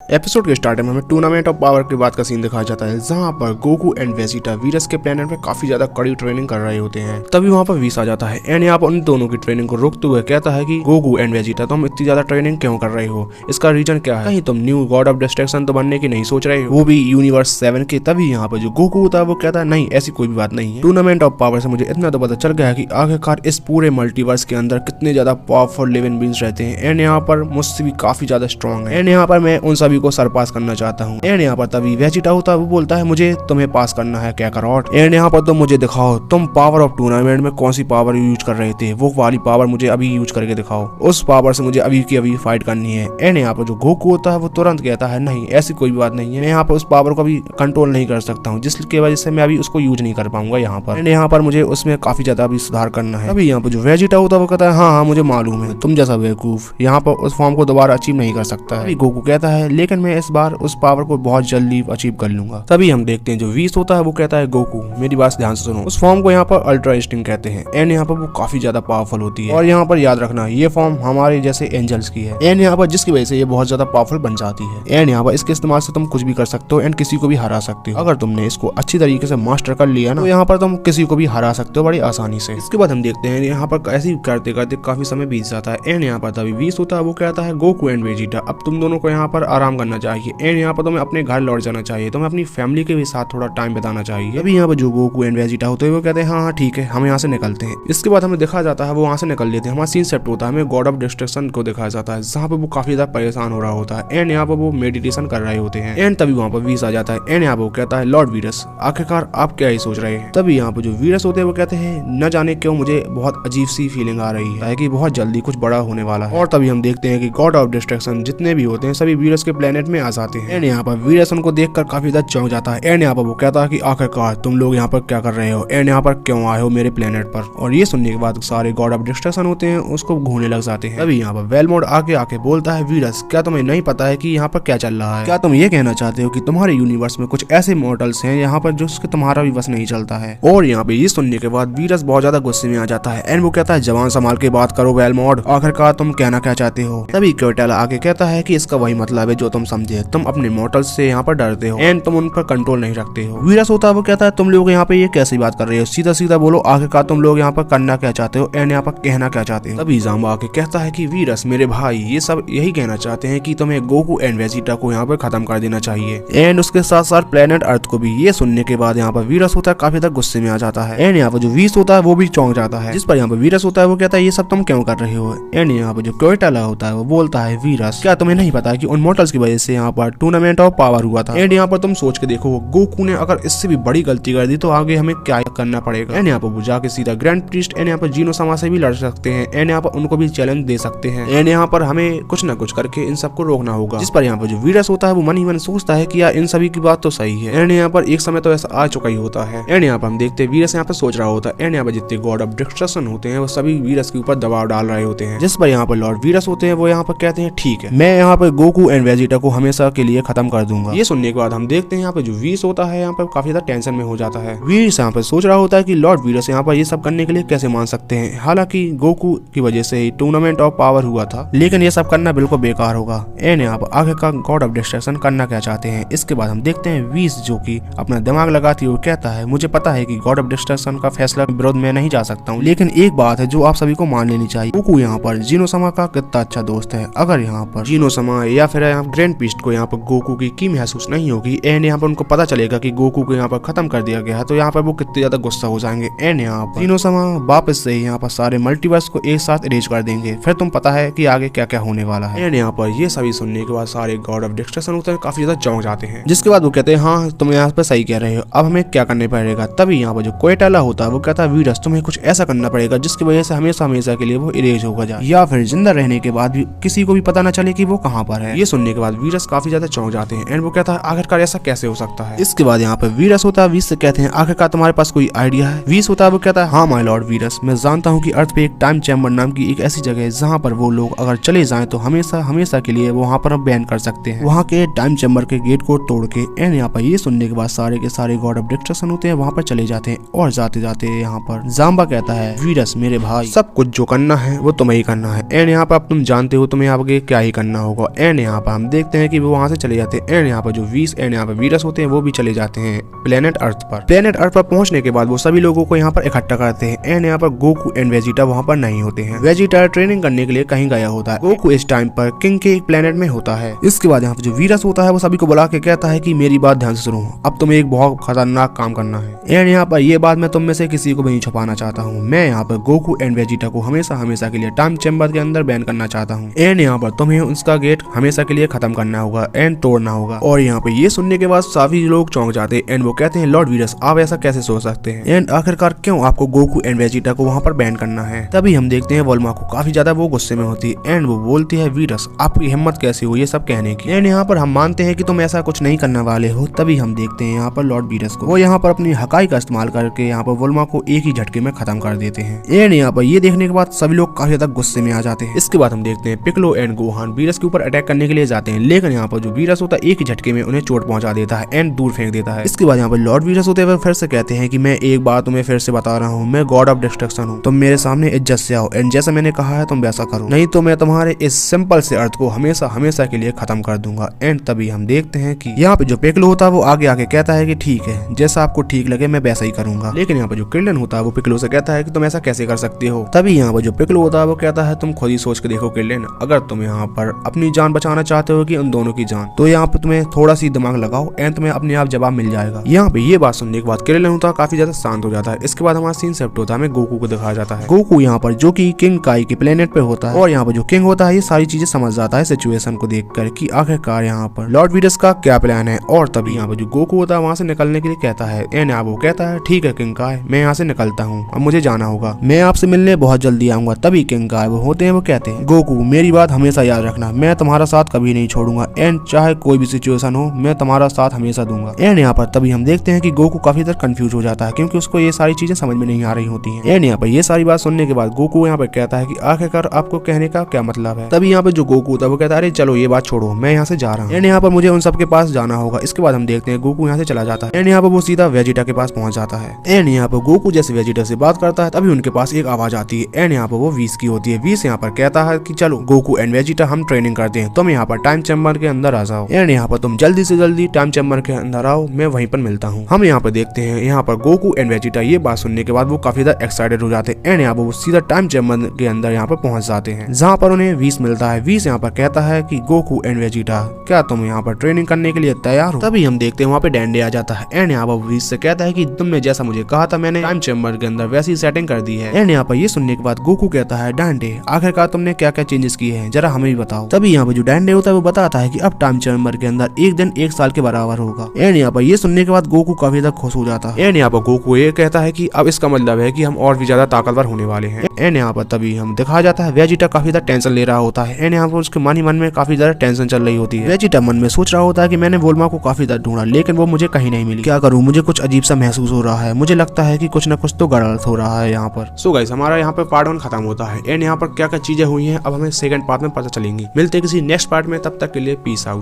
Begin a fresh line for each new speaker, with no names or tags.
Episode के starting में हमें टूर्नामेंट ऑफ पावर के बाद का सीन दिखाया जाता है, जहां पर गोकू एंड वेजिटा वीरस के प्लेनेट में काफी ज्यादा कड़ी ट्रेनिंग कर रहे होते हैं। तभी वहां पर वीस आ जाता है एंड यहाँ पर उन दोनों की ट्रेनिंग को रोकते हुए कहता है कि गोकू एंड वेजिटा तुम इतनी ज्यादा ट्रेनिंग क्यों कर रहे हो, इसका रीजन क्या है, कहीं तुम न्यू गॉड ऑफ डिस्ट्रक्शन तो बनने की नहीं सोच रहे हो, वो भी यूनिवर्स 7 के। तभी यहाँ पर जो गोकू होता है वो कहता है नहीं ऐसी कोई भी बात नहीं है, टूर्नामेंट ऑफ पावर से मुझे इतना तो पता चल गया है कि आखिरकार इस पूरे मल्टीवर्स के अंदर कितने ज्यादा पावरफुल लिविंग बीइंग्स रहते हैं एंड यहाँ पर मुझसे भी काफी ज्यादा स्ट्रॉन्ग है एंड यहाँ पर मैं उन सभी को सरपास करना चाहता हूँ। एंड यहाँ पर तभी वेजिटा होता है वो बोलता है मुझे तुम्हें पास करना है क्या करॉट, एंड यहाँ पर तुम मुझे दिखाओ तुम पावर ऑफ टूर्नामेंट में कौन सी पावर यूज कर रहे थे, वो वाली पावर मुझे अभी यूज करके दिखाओ, उस पावर से मुझे अभी की अभी फाइट करनी है। एंड यहाँ पर जो गोकू होता है वो तुरंत कहता है नहीं ऐसी कोई बात नहीं है, मैं यहाँ पर उस पावर को अभी कंट्रोल नहीं कर सकता हूँ जिसकी वजह से मैं अभी उसको यूज नहीं कर पाऊंगा यहाँ पर, एंड यहाँ पर मुझे उसमें काफी ज्यादा अभी सुधार करना है। अभी यहाँ पर जो वेजिटा होता है वो कहता है हाँ मुझे मालूम है तुम जैसा बेवकूफ यहाँ पर उस फॉर्म को दोबारा अचीव नहीं कर सकता है। गोकू कहता है लेकिन मैं इस बार उस पावर को बहुत जल्दी अचीव कर लूंगा। तभी हम देखते हैं जो वीस होता है वो कहता है गोकू मेरी बात ध्यान से सुनो, उस फॉर्म को यहाँ पर अल्ट्रा इंस्टिंक्ट कहते हैं एंड यहाँ पर वो काफी ज्यादा पावरफुल होती है और यहाँ पर याद रखना ये फॉर्म हमारे जैसे एंजल्स की है एंड यहाँ पर जिसकी वजह से ये बहुत ज्यादा पावरफुल बन जाती है एंड यहाँ पर इसके इस्तेमाल से तुम कुछ भी कर सकते हो एंड किसी को भी हरा सकते हो। अगर तुमने इसको अच्छी तरीके से मास्टर कर लिया ना तो यहाँ पर तुम किसी को भी हरा सकते हो बड़ी आसानी से। इसके बाद हम देखते हैं यहाँ पर ऐसे करते करते काफी समय बीत जाता है एंड यहाँ पर तभी वीस होता है वो कहता है गोकू एंड वेजिटा अब तुम दोनों को यहाँ पर आराम करना चाहिए एंड यहाँ पर तुम्हें अपने घर लौट जाना चाहिए, तुम्हें अपनी फैमिली के भी साथ थोड़ा टाइम बिताना चाहिए। अभी यहाँ पर जो गोकू एंड वेजिटा होते हैं वो कहते हैं हाँ ठीक है हम यहाँ से निकलते हैं। इसके बाद हमें दिखा जाता है वो वहाँ से निकल लेते हैं, हमारा सीन सेट होता है, हमें गॉड ऑफ डिस्ट्रक्शन को दिखाया जाता है जहाँ पे वो काफी ज्यादा परेशान हो रहा होता है एंड यहाँ पर वो मेडिटेशन कर रहे होते हैं एंड तभी वहाँ पर वीस आ जाता है एंड यहाँ पर वो कहता है लॉर्ड वीरस आखिरकार आप क्या ही सोच रहे हैं। तभी यहाँ पर जो वीरस होते हैं वो कहते हैं न जाने क्यों मुझे बहुत अजीब सी फीलिंग आ रही है कि बहुत जल्दी कुछ बड़ा होने वाला है। और तभी हम देखते हैं कि गॉड ऑफ डिस्ट्रक्शन जितने भी होते हैं सभी वीरस के प्लेनेट में आ जाते हैं एंड यहाँ पर वीरस उनको देखकर काफी ज्यादा चौंक जाता है एंड यहाँ पर वो कहता है कि आखिरकार तुम लोग यहाँ पर क्या कर रहे हो एंड यहाँ पर क्यों आए हो मेरे प्लेनेट पर। और ये सुनने के बाद सारे गॉड ऑफ डिस्ट्रक्शन होते हैं उसको घूमने लग जाते हैं। अभी यहाँ पर वेलमोड आके बोलता है वीरस क्या तुम्हें नहीं पता है कि यहाँ पर क्या चल रहा है, क्या तुम ये कहना चाहते हो कि तुम्हारे यूनिवर्स में कुछ ऐसे मॉडल्स हैं यहाँ पर जो तुम्हारा भी बस नहीं चलता है। और यहाँ पे ये सुनने के बाद वीरस बहुत ज्यादा गुस्से में आ जाता है एंड वो कहता है जवान संभाल के बात करो वेलमोड, आखिरकार तुम कहना क्या चाहते हो। तभी क्योटेला आके कहता है कि इसका वही मतलब है जो तुम समझे, तुम अपने मॉडल्स से यहाँ पर डरते हो एंड तुम उन पर कंट्रोल नहीं रखते हो। वीरस होता है वो कहता है तुम लोग यहाँ पे ये कैसी बात कर रहे हो, सीधा सीधा बोलो आखिरकार तुम लोग यहाँ पर करना क्या चाहते हो एंड यहाँ पर कहना क्या चाहते हो। तभी जाम्बा आके कहता है कि वीरस मेरे भाई ये सब यही कहना चाहते हैं कि तुम्हें गोकू एंड वेजिटा को यहाँ पर खत्म कर देना चाहिए एंड उसके साथ साथ प्लेनेट अर्थ को भी। ये सुनने के बाद यहाँ पर वीरस होता है काफी ज्यादा गुस्से में आ जाता है एंड यहाँ पर जो वीस होता है वो भी चौंक जाता है, जिस पर यहाँ पर वीरस होता है वो कहता है ये सब तुम क्यों कर रहे हो एंड यहाँ पर जो क्योटेला होता है वो बोलता है वीरस क्या तुम्हें नहीं पता कि उन मॉडल्स की वजह से यहाँ पर टूर्नामेंट ऑफ पावर हुआ था एंड यहाँ पर तुम सोच के देखो गोकू ने अगर इससे भी बड़ी गलती कर दी तो आगे हमें क्या करना पड़ेगा। एंड यहाँ पर वो जाके सीधा ग्रैंड प्रीस्ट एंड यहाँ पर जीनो समा से भी लड़ सकते हैं एंड यहाँ पर उनको भी चैलेंज दे सकते हैं एंड यहाँ पर हमें कुछ ना कुछ करके इन सबको रोकना होगा। जिस पर यहाँ पर जो वीरस होता है वो मन ही मन सोचता है कि यार इन सभी की बात तो सही है एंड यहाँ पर एक समय तो ऐसा आ चुका ही होता है एंड यहाँ पर हम देखते हैं वीरस यहाँ पर सोच रहा होता है एंड यहाँ पर जितने गॉड ऑफ डिस्ट्रक्शन होते हैं वो सभी वीरस के ऊपर दबाव डाल रहे होते हैं। जिस पर यहाँ पर लॉर्ड वीरस होते हैं वो यहाँ पर कहते हैं ठीक है मैं यहाँ पर गोकू एंड वेजिटा को हमेशा के लिए खत्म कर दूंगा। ये सुनने के बाद हम देखते हैं यहाँ पर जो वीस होता है यहाँ पर काफी ज्यादा टेंशन में हो जाता है। वीरस यहाँ पर सोच रहा होता है कि लॉर्ड वीरस यहाँ पर ये सब करने के लिए कैसे मान सकते हैं, हालांकि गोकू की वजह से ही टूर्नामेंट ऑफ पावर हुआ था लेकिन ये सब करना बिल्कुल बेकार होगा एंड यहाँ पर आगे का गॉड ऑफ डिस्ट्रक्शन करना क्या चाहते हैं। इसके बाद हम देखते हैं वीस जो कि अपना दिमाग लगाती हुई कहता है मुझे पता है कि गॉड ऑफ डिस्ट्रक्शन का फैसला विरोध में नहीं जा सकता हूँ लेकिन एक बात है जो आप सभी को मान लेनी चाहिए, गोकू यहाँ पर जीनो समा का कितना अच्छा दोस्त है। अगर यहाँ पर जीनो समा या फिर ग्रैंड प्रीस्ट को यहाँ पर गोकू की महसूस नहीं होगी एंड यहाँ पर उनको पता चलेगा कि गोकू को यहाँ पर खत्म कर दिया गया है तो यहाँ पर वो कितने ज्यादा गुस्सा हो जाएंगे एंड यहाँ पर जीनो समा वापस से यहाँ पर सारे मल्टीवर्स को एक साथ इरेज कर देंगे, फिर तुम पता है कि आगे क्या क्या होने वाला है। एंड यहाँ पर ये सभी सुनने के बाद सारे गॉड ऑफ डिस्ट्रक्शन होते हैं काफी ज्यादा चौंक जाते हैं, जिसके बाद वो कहते हैं हाँ तुम यहाँ पर सही कह रहे हो अब हमें क्या करने पड़ेगा। तभी यहाँ पर जो क्योटेला होता है वो कहता है वीरस तुम्हें कुछ ऐसा करना पड़ेगा जिसकी वजह से हमेशा हमेशा के लिए वो इरेज होगा जाए या फिर जिंदा रहने के बाद भी किसी को भी पता न चले कि वो कहाँ पर है। ये सुनने के बाद वीरस काफी ज्यादा चौंक जाते हैं एंड वो कहता है आखिरकार ऐसा कैसे हो सकता है। इसके बाद यहाँ पर वीरस होता है वीस से कहते हैं आखिरकार तुम्हारे पास कोई आइडिया है। वीस होता है वो कहता है हाँ माय लॉर्ड वीरस मैं जानता हूँ कि अर्थ पे एक टाइम चैम्बर नाम की एक ऐसी जगह है जहाँ पर वो लोग अगर चले जाएं तो हमेशा हमेशा के लिए वो वहाँ पर बैन कर सकते हैं, वहाँ के टाइम चैम्बर के गेट को तोड़ के। एंड यहाँ पर ये सुनने के बाद सारे के सारे गॉड ऑफ डिस्ट्रक्शन होते हैं वहाँ पर चले जाते हैं और जाते जाते यहाँ पर जाम्बा कहता है वीरस मेरे भाई सब कुछ जो करना है वो तुम्हें ही करना है एंड यहाँ पर अब तुम जानते हो तुम्हें आगे क्या ही करना होगा। एंड यहाँ पर हम हम देखते हैं कि वो वहाँ से चले जाते हैं एंड यहाँ पर जो वीस एंड यहाँ पर वीरस होते हैं वो भी चले जाते हैं प्लेनेट अर्थ पर। प्लेनेट अर्थ पर पहुंचने के बाद वो सभी लोगों को यहाँ पर इकट्ठा करते हैं एंड यहाँ पर गोकू एंड वेजिटा वहाँ पर नहीं होते हैं। वेजिटा ट्रेनिंग करने के लिए कहीं गया होता है। गोकू इस टाइम पर किंग के एक प्लेनेट में होता है। इसके बाद यहाँ पर जो वीरस होता है वो सभी को बुला के कहता है कि मेरी बात ध्यान से सुनो, अब तुम्हें एक बहुत खतरनाक काम करना है एंड यहाँ पर ये बात मैं तुम में से किसी को भी नहीं छुपाना चाहता हूँ। मैं यहाँ पर गोकू एंड वेजिटा को हमेशा हमेशा के लिए टाइम चैम्बर के अंदर बैन करना चाहता हूँ एंड यहाँ पर तुम्हें उसका गेट हमेशा के लिए खत्म करना होगा एंड तोड़ना होगा। और यहाँ पे ये सुनने के बाद सभी लोग चौंक जाते हैं एंड वो कहते हैं लॉर्ड वीरस आप ऐसा कैसे सोच सकते हैं एंड आखिरकार क्यों आपको गोकू एंड वेजिटा को वहाँ पर बैन करना है। तभी हम देखते हैं वोल्मा को काफी ज्यादा वो गुस्से में होती है एंड वो बोलती है वीरस आपकी हिम्मत कैसी हुई ये सब कहने की एंड यहाँ पर हम मानते हैं कि तुम ऐसा कुछ नहीं करने वाले हो। तभी हम देखते हैं यहाँ पर लॉर्ड वीरस को वो यहाँ पर अपनी हकाई का इस्तेमाल करके यहाँ पर वोल्मा को एक ही झटके में खत्म कर देते हैं एंड यहाँ पर ये देखने के बाद सभी लोग काफी ज्यादा गुस्से में आ जाते हैं। इसके बाद हम देखते हैं पिक्लो एंड गोहान वीरस के ऊपर अटैक करने के लिए जाते हैं लेकिन यहाँ पर जो वीरस होता है एक ही झटके में उन्हें चोट पहुंचा देता है एंड दूर फेंक देता है। इसके बाद यहाँ पर लॉर्ड वीरस होते हुए फिर से कहते हैं कि मैं एक बार तुम्हें फिर से बता रहा हूँ मैं गॉड ऑफ डिस्ट्रक्शन हूँ, तुम मेरे सामने इज्जत से आओ एंड जैसा मैंने कहा है तुम वैसा करो नहीं तो मैं तुम्हारे इस सिंपल से अर्थ को हमेशा हमेशा के लिए खत्म कर दूंगा। एंड तभी हम देखते हैं कि यहाँ पे जो पिक्लो होता है वो आगे आके कहता है कि ठीक है जैसा आपको ठीक लगे मैं वैसा ही करूंगा। लेकिन यहाँ पे जो क्रिल्लन होता है वो पिक्लो से कहता है कि तुम ऐसा कैसे कर सकते हो। तभी यहाँ पर जो पिक्लो होता है वो कहता है तुम खुद ही सोच के देखो क्रिल्लन, अगर तुम यहाँ पर अपनी जान बचाना चाहते हो कि उन दोनों की जान तो यहाँ पे तुम्हें थोड़ा सी दिमाग लगाओ एंड तुम्हें अपने आप जवाब मिल जाएगा। यहाँ पे ये बात सुनने के बाद क्रिल्लन होता है काफी ज्यादा शांत हो जाता है। इसके बाद हमारा सीन शिफ्ट होता है, हमें गोकू को दिखाया जाता है। गोकू यहाँ पर जो कि किंग काई के प्लेनेट पे होता है और यहाँ पर जो किंग होता है ये सारी चीजें समझ जाता है सिचुएशन को देखकर कि आखिरकार यहाँ पर लॉर्ड वीरस का क्या प्लान है। और तभी यहाँ पर जो गोकू होता है वहाँ से निकलने के लिए कहता है एंड वो कहता है ठीक है किंग काय मैं यहाँ से निकलता हूँ, अब मुझे जाना होगा, मैं आपसे मिलने बहुत जल्दी आऊंगा। तभी किंग काय वो होते हैं वो कहते हैं गोकू मेरी बात हमेशा याद रखना, मैं तुम्हारा साथ कभी नहीं छोड़ूंगा एंड चाहे कोई भी सिचुएशन हो मैं तुम्हारा साथ हमेशा दूंगा। एंड यहाँ पर तभी हम देखते हैं कि गोकू काफी देर कंफ्यूज हो जाता है क्योंकि उसको ये सारी चीजें समझ में नहीं आ रही होती हैं। एंड यहाँ पर ये सारी बात सुनने के बाद गोकू यहाँ पर कहता है कि आखिरकार आपको कहने का क्या मतलब है। तभी यहाँ पर जो गोकू होता है वो कहता है अरे चलो ये बात छोड़ो मैं यहाँ से जा रहा हूँ एंड यहाँ पर मुझे उन सबके पास जाना होगा। इसके बाद हम देखते हैं गोकू यहाँ से चला जाता है एंड यहाँ पर वो सीधा वेजिटा के पास पहुंच जाता है। एंड यहाँ पर गोकू जैसे वेजिटा से बात करता है तभी उनके पास एक आवाज आती है एंड यहाँ पर वो वीस की होती है। वीस यहाँ पर कहता है कि चलो गोकू एंड वेजिटा हम ट्रेनिंग करते हैं, तुम यहाँ पर टाइम चैम्बर के अंदर आ जाओ एंड यहाँ पर तुम जल्दी से जल्दी टाइम चैम्बर के अंदर आओ, मैं वहीं पर मिलता हूँ। हम यहाँ पर देखते हैं यहाँ पर गोकू एंड वेजिटा ये बात सुनने के बाद वो काफी ज्यादा एक्साइटेड हो जाते हैं एंड यहाँ पर वो सीधा टाइम चैम्बर के अंदर यहाँ पर पहुंच जाते हैं जहाँ पर उन्हें वीस मिलता है। वीस यहाँ पर कहता है कि गोकू एंड वेजिटा क्या तुम यहाँ पर ट्रेनिंग करने के लिए तैयार हो। तभी हम देखते हैं वहाँ पे डैंडे आ जाता है एंड यहाँ पर वीस से कहता है कि तुमने जैसा मुझे कहा था मैंने टाइम चैम्बर के अंदर वैसी सेटिंग कर दी है। एंड यहाँ पर ये सुनने के बाद गोकू कहता है डैंडे आखिरकार तुमने क्या क्या चेंजेस किए हैं जरा हमें भी बताओ। तभी यहाँ पर जो डैंडे होता है वो बताता है कि अब टाइम चैम्बर के अंदर एक दिन एक साल के बराबर होगा। एंड यहाँ पर ये सुनने के बाद गोकू काफी ज्यादा खुश हो जाता है। एंड यहाँ पर गोकू ये कहता है कि अब इसका मतलब है कि हम और भी ज्यादा ताकतवर होने वाले हैं। एंड यहाँ पर तभी हम दिखाया जाता है वेजिटा काफी ज्यादा टेंशन ले रहा होता है एंड यहाँ पर उसके मन ही मन में काफी ज्यादा टेंशन चल रही होती है। वेजिटा मन में सोच रहा होता है कि मैंने वोल्मा को काफी ज्यादा ढूंढा लेकिन वो मुझे कहीं नहीं मिली, क्या करूँ, मुझे कुछ अजीब सा महसूस हो रहा है, मुझे लगता है कि कुछ न कुछ तो गड़बड़ हो रहा है यहाँ पर। सो गाइस हमारा यहाँ पे पार्ट 1 खत्म होता है एंड यहाँ पर क्या क्या चीजें हुई हैं अब हमें सेकंड पार्ट में पता चलेंगी। मिलते हैं किसी नेक्स्ट पार्ट में, तब तक के लिए पीस आउट।